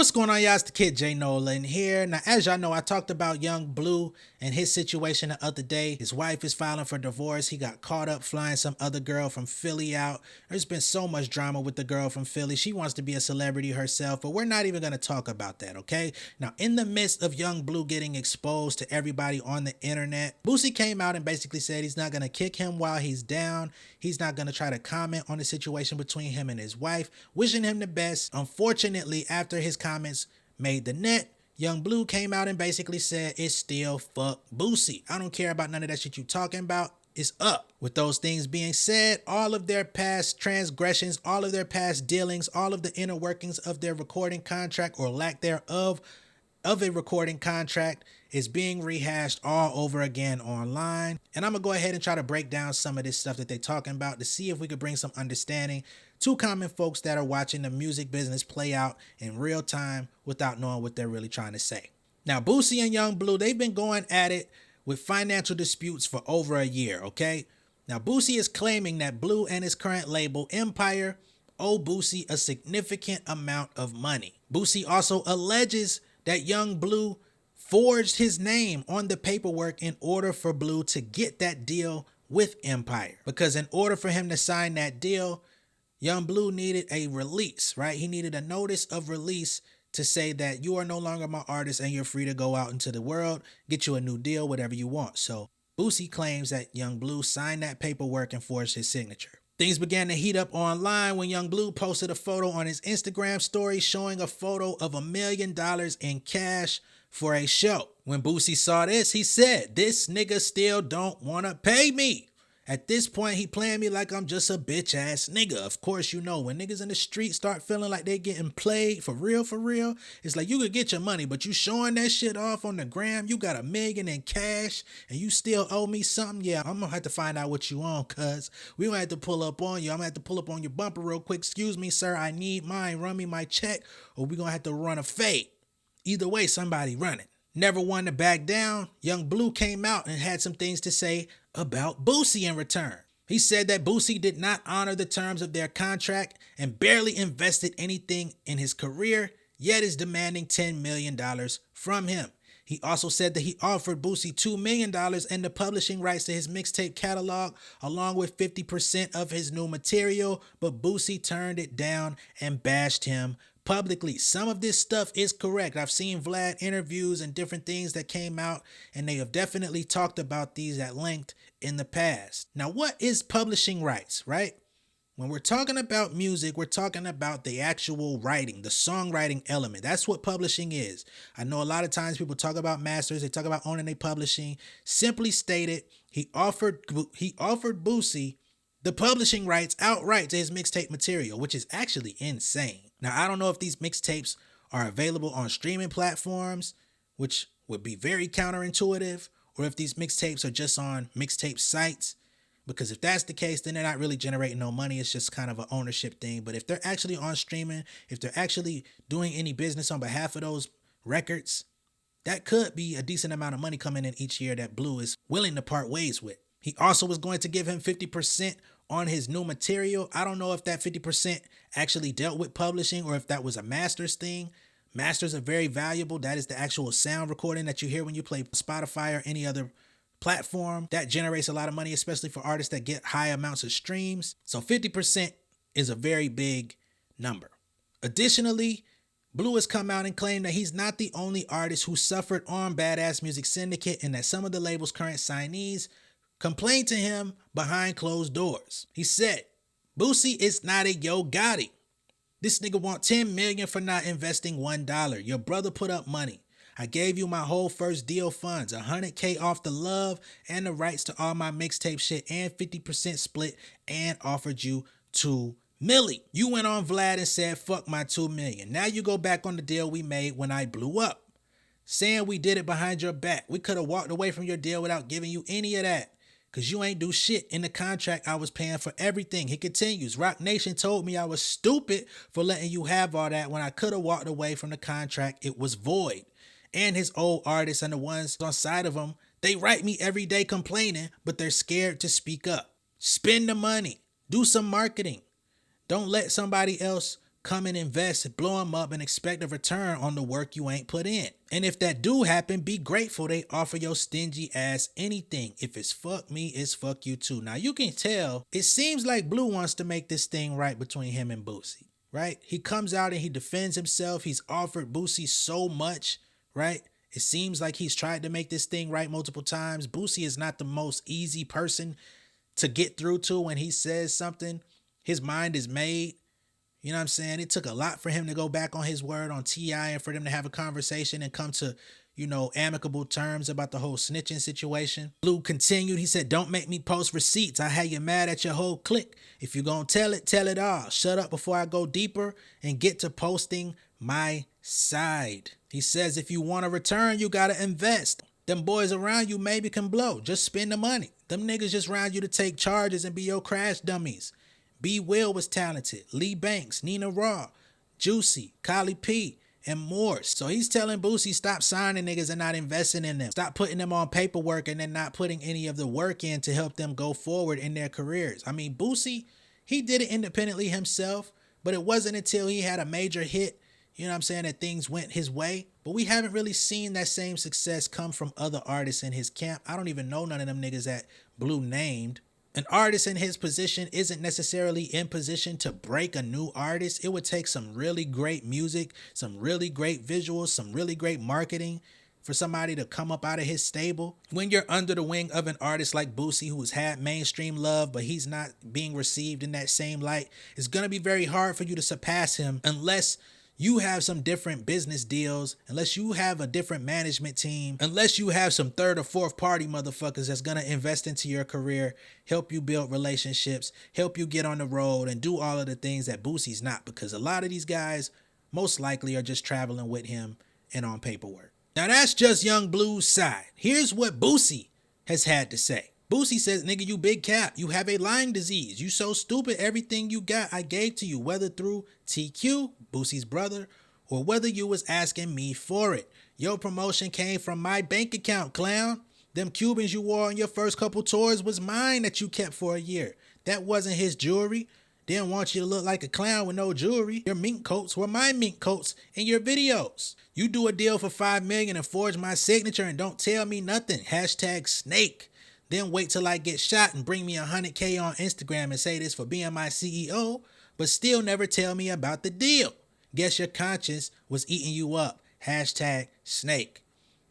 What's going on, y'all? It's the kid J Nolan here. Now, as y'all know, I talked about young Bleu and his situation the other day. His wife is filing for divorce. He got caught up flying some other girl from Philly out. There's been so much drama with the girl from Philly. She wants to be a celebrity herself, but we're not even going to talk about that, okay? Now, in the midst of young Bleu getting exposed to everybody on the internet, Boosie came out and basically said he's not going to kick him while he's down. He's not going to try to comment on the situation between him and his wife, wishing him the best. Unfortunately, after his comments made the net, young Bleu came out and basically said it's still fuck Boosie. I don't care about none of that shit you talking about. It's up. With those things being said, all of their past transgressions, all of their past dealings, all of the inner workings of their recording contract or lack thereof of a recording contract is being rehashed all over again online. And I'm gonna go ahead and try to break down some of this stuff that they're talking about to see if we could bring some understanding to common folks that are watching the music business play out in real time without knowing what they're really trying to say. Now, Boosie and young Bleu, they've been going at it with financial disputes for over a year, okay? Now, Boosie is claiming that Bleu and his current label, Empire, owe Boosie a significant amount of money. Boosie also alleges that young Bleu forged his name on the paperwork in order for Bleu to get that deal with Empire. Because in order for him to sign that deal, young Bleu needed a release, right? He needed a notice of release to say that you are no longer my artist and you're free to go out into the world, get you a new deal, whatever you want. So Boosie claims that young Bleu signed that paperwork and forged his signature. Things began to heat up online when young Bleu posted a photo on his Instagram story showing a photo of $1 million in cash for a show. When Boosie saw this, he said, "This nigga still don't wanna pay me. At this point, he playing me like I'm just a bitch ass nigga." Of course, you know, when niggas in the street start feeling like they getting played for real, it's like you could get your money, but you showing that shit off on the gram, you got $1 million in cash and you still owe me something. Yeah, I'm gonna have to find out what you on, cuz we gonna have to pull up on you. I'm gonna have to pull up on your bumper real quick. "Excuse me, sir, I need mine. Run me my check or we gonna have to run a fade." Either way, somebody running. Never one to back down, young Bleu came out and had some things to say about Boosie in return. He said that Boosie did not honor the terms of their contract and barely invested anything in his career, yet is demanding $10 million from him. He also said that he offered Boosie $2 million and the publishing rights to his mixtape catalog, along with 50% of his new material, but Boosie turned it down and bashed him publicly. Some of this stuff is correct. I've seen Vlad interviews and different things that came out, and they have definitely talked about these at length in the past. Now, what is publishing rights, right? When we're talking about music, we're talking about the actual writing, the songwriting element. That's what publishing is. I know a lot of times people talk about masters, they talk about owning their publishing. Simply stated, he offered Boosie the publishing rights outright to his mixtape material, which is actually insane. Now, I don't know if these mixtapes are available on streaming platforms, which would be very counterintuitive, or if these mixtapes are just on mixtape sites, because if that's the case, then they're not really generating no money. It's just kind of an ownership thing. But if they're actually on streaming, if they're actually doing any business on behalf of those records, that could be a decent amount of money coming in each year that Bleu is willing to part ways with. He also was going to give him 50% on his new material. I don't know if that 50% actually dealt with publishing or if that was a master's thing. Masters are very valuable. That is the actual sound recording that you hear when you play Spotify or any other platform. That generates a lot of money, especially for artists that get high amounts of streams. So 50% is a very big number. Additionally, Bleu has come out and claimed that he's not the only artist who suffered on Badass Music Syndicate and that some of the label's current signees complained to him behind closed doors. He said, "Boosie is not a Yo Gotti. This nigga want $10 million for not investing $1. Your brother put up money. I gave you my whole first deal funds, $100K off the love and the rights to all my mixtape shit and 50% split and offered you $2 million. You went on Vlad and said, fuck my $2 million. Now you go back on the deal we made when I blew up. Saying we did it behind your back. We could have walked away from your deal without giving you any of that. Cause you ain't do shit in the contract. I was paying for everything." He continues, "Rock Nation told me I was stupid for letting you have all that when I could have walked away from the contract. It was void. And his old artists and the ones on side of him, they write me every day complaining, but they're scared to speak up. Spend the money. Do some marketing. Don't let somebody else come and invest, blow them up, and expect a return on the work you ain't put in. And if that do happen, be grateful they offer your stingy ass anything. If it's fuck me, it's fuck you too. Now you can tell, it seems like Bleu wants to make this thing right between him and Boosie, right? He comes out and he defends himself. He's offered Boosie so much, right? It seems like he's tried to make this thing right multiple times. Boosie is not the most easy person to get through to when he says something. His mind is made. You know what I'm saying? It took a lot for him to go back on his word on T.I. and for them to have a conversation and come to, amicable terms about the whole snitching situation. Bleu continued. He said, don't make me post receipts. I had you mad at your whole clique. If you're going to tell it all. Shut up before I go deeper and get to posting my side. He says, if you want to return, you got to invest. Them boys around you maybe can blow. Just spend the money. Them niggas just around you to take charges and be your crash dummies. B. Will was talented. Lee Banks, Nina Raw, Juicy, Kylie P, and more. So he's telling Boosie, stop signing niggas and not investing in them. Stop putting them on paperwork and then not putting any of the work in to help them go forward in their careers. I mean, Boosie, he did it independently himself, but it wasn't until he had a major hit, that things went his way. But we haven't really seen that same success come from other artists in his camp. I don't even know none of them niggas that Bleu named. An artist in his position isn't necessarily in position to break a new artist. It would take some really great music, some really great visuals, some really great marketing for somebody to come up out of his stable. When you're under the wing of an artist like Boosie, who has had mainstream love, but he's not being received in that same light, it's going to be very hard for you to surpass him unless you have some different business deals, unless you have a different management team, unless you have some third or fourth party motherfuckers that's going to invest into your career, help you build relationships, help you get on the road and do all of the things that Boosie's not, because a lot of these guys most likely are just traveling with him and on paperwork. Now that's just Young Bleu's side. Here's what Boosie has had to say. Boosie says, nigga, you big cap. You have a lying disease. You so stupid. Everything you got, I gave to you, whether through TQ, Boosie's brother, or whether you was asking me for it. Your promotion came from my bank account, clown. Them Cubans you wore on your first couple tours was mine that you kept for a year. That wasn't his jewelry. Didn't want you to look like a clown with no jewelry. Your mink coats were my mink coats in your videos. You do a deal for $5 million and forge my signature and don't tell me nothing. Hashtag snake. Then wait till I get shot and bring me 100K on Instagram and say this for being my CEO, but still never tell me about the deal. Guess your conscience was eating you up. Hashtag snake.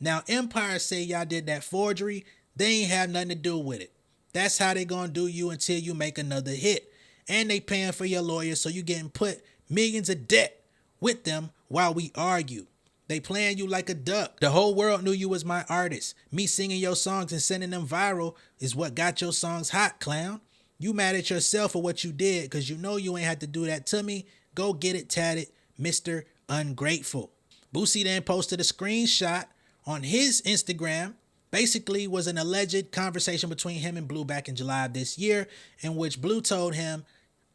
Now, Empire say y'all did that forgery. They ain't have nothing to do with it. That's how they gonna do you until you make another hit. And they paying for your lawyer, so you getting put millions of debt with them while we argue. They playing you like a duck. The whole world knew you was my artist. Me singing your songs and sending them viral is what got your songs hot, clown. You mad at yourself for what you did because you know you ain't had to do that to me. Go get it tatted, Mr. Ungrateful. Boosie then posted a screenshot on his Instagram. Basically was an alleged conversation between him and Bleu back in July of this year, in which Bleu told him,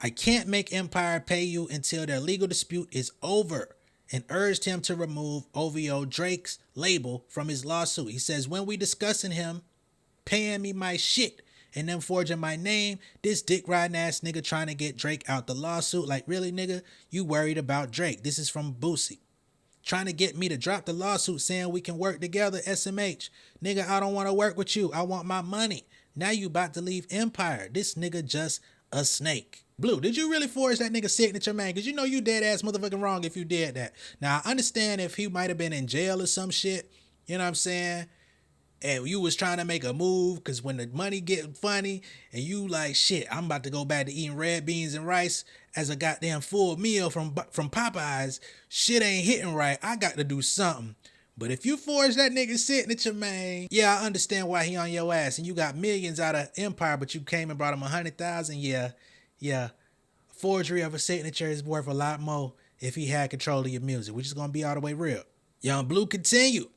I can't make Empire pay you until their legal dispute is over, and urged him to remove OVO Drake's label from his lawsuit. He says, when we discussing him paying me my shit and them forging my name, this dick riding ass nigga trying to get Drake out the lawsuit. Like, really, nigga? You worried about Drake? This is from Boosie. Trying to get me to drop the lawsuit saying we can work together, SMH. Nigga, I don't want to work with you. I want my money. Now you about to leave Empire. This nigga just a snake. Bleu, did you really forge that nigga signature, man? Because you know you dead ass motherfucking wrong if you did that. Now, I understand if he might have been in jail or some shit, you know what I'm saying? And you was trying to make a move because when the money get funny and you like, shit, I'm about to go back to eating red beans and rice as a goddamn full meal from Popeyes. Shit ain't hitting right. I got to do something. But if you forge that nigga signature, man, yeah, I understand why he on your ass. And you got millions out of Empire, but you came and brought him 100,000. Yeah. Forgery of a signature is worth a lot more if he had control of your music. We're just going to be all the way real. Young Bleu continued.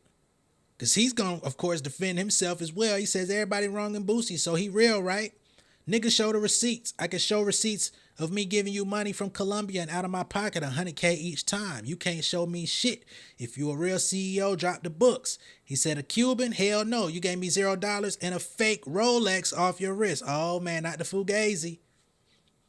Because he's going to, of course, defend himself as well. He says everybody wrong in Boosie, so he real, right? Nigga, show the receipts. I can show receipts of me giving you money from Colombia and out of my pocket, 100K each time. You can't show me shit. If you a real CEO, drop the books. He said, a Cuban? Hell no. You gave me $0 and a fake Rolex off your wrist. Oh, man, not the Fugazi.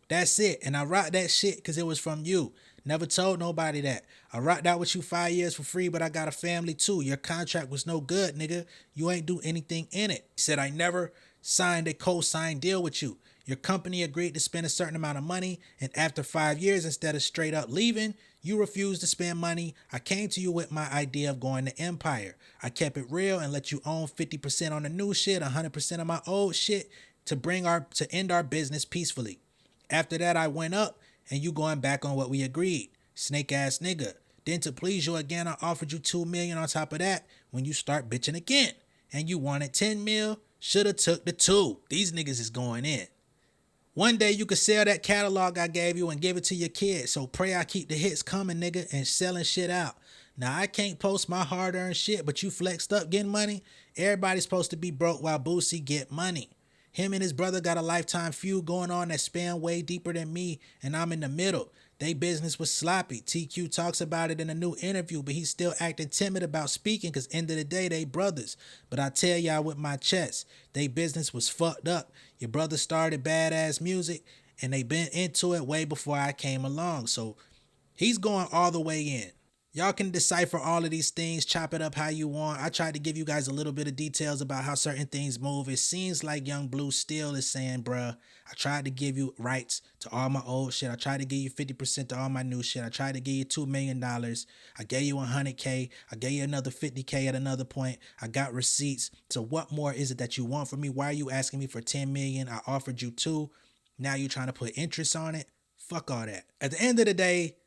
That's it. And I rocked that shit because it was from you. Never told nobody that. I rocked out with you 5 years for free, but I got a family too. Your contract was no good, nigga. You ain't do anything in it. He said I never signed a co-sign deal with you. Your company agreed to spend a certain amount of money, and after 5 years, instead of straight up leaving, you refused to spend money. I came to you with my idea of going to Empire. I kept it real and let you own 50% on the new shit, 100% of my old shit to end our business peacefully. After that, I went up and you going back on what we agreed. Snake ass nigga. Then to please you again, I offered you 2 million on top of that when you start bitching again. And you wanted 10 mil, shoulda took the 2. These niggas is going in. One day you could sell that catalog I gave you and give it to your kids. So pray I keep the hits coming, nigga, and selling shit out. Now I can't post my hard-earned shit, but you flexed up getting money. Everybody's supposed to be broke while Boosie get money. Him and his brother got a lifetime feud going on that span way deeper than me, and I'm in the middle. They business was sloppy. TQ talks about it in a new interview, but he's still acting timid about speaking because end of the day, they brothers. But I tell y'all with my chest, they business was fucked up. Your brother started badass music, and they been into it way before I came along. So he's going all the way in. Y'all can decipher all of these things, chop it up how you want. I tried to give you guys a little bit of details about how certain things move. It seems like Young Bleu still is saying, bruh, I tried to give you rights to all my old shit. I tried to give you 50% to all my new shit. I tried to give you $2 million. I gave you 100K. I gave you another 50K at another point. I got receipts. So what more is it that you want from me? Why are you asking me for 10 million? I offered you 2. Now you're trying to put interest on it? Fuck all that. At the end of the day,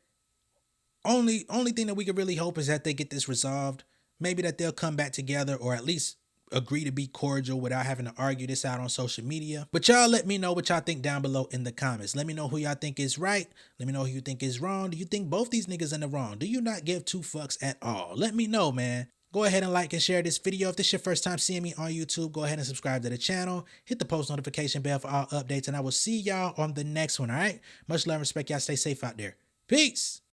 only thing that we can really hope is that they get this resolved. Maybe that they'll come back together or at least agree to be cordial without having to argue this out on social media. But y'all let me know what y'all think down below in the comments. Let me know who y'all think is right. Let me know who you think is wrong. Do you think both these niggas in the wrong? Do you not give 2 fucks at all? Let me know, man. Go ahead and like and share this video. If this is your first time seeing me on YouTube, go ahead and subscribe to the channel. Hit the post notification bell for all updates, and I will see y'all on the next one, all right? Much love and respect. Y'all stay safe out there. Peace.